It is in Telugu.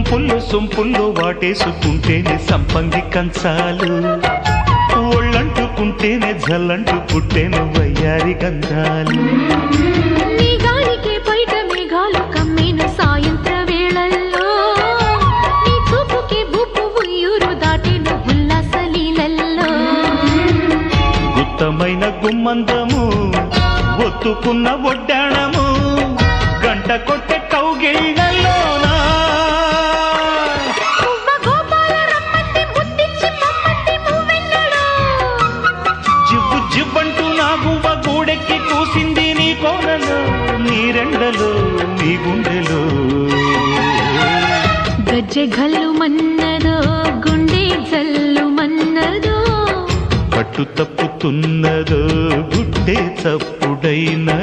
సొంపుల్లో వాటేసుకుంటేనే సంపంగి కంచాలు, ఒళ్ళంటుకుంటేనే జల్లంటు పుట్టేను వయ్యారి గంధాలు. నీ గాలికే బయట మేఘాలు కమ్మేను సాయంత్ర వేళల్లో, నీ చూపుకే బూపు ఉయ్యూరు దాటేను ఉల్లాస లీలల్లో. గుత్తమైన గుమ్మందము ఒత్తుకున్న ఒడ్డాణము గంట కొట్టే కౌగిళ్ళలోనా జివ్వు జివ్వంటూ నా గువ్వ గూడెక్కి కూసింది నీ కోరలో, నీ రెండలో నీ గుండెలో. గజ్జె గల్లు మన్నదో గుండె జల్లు మన్నదో, పట్టు తప్పుతున్నదో గుడ్డే చప్పుడైనా.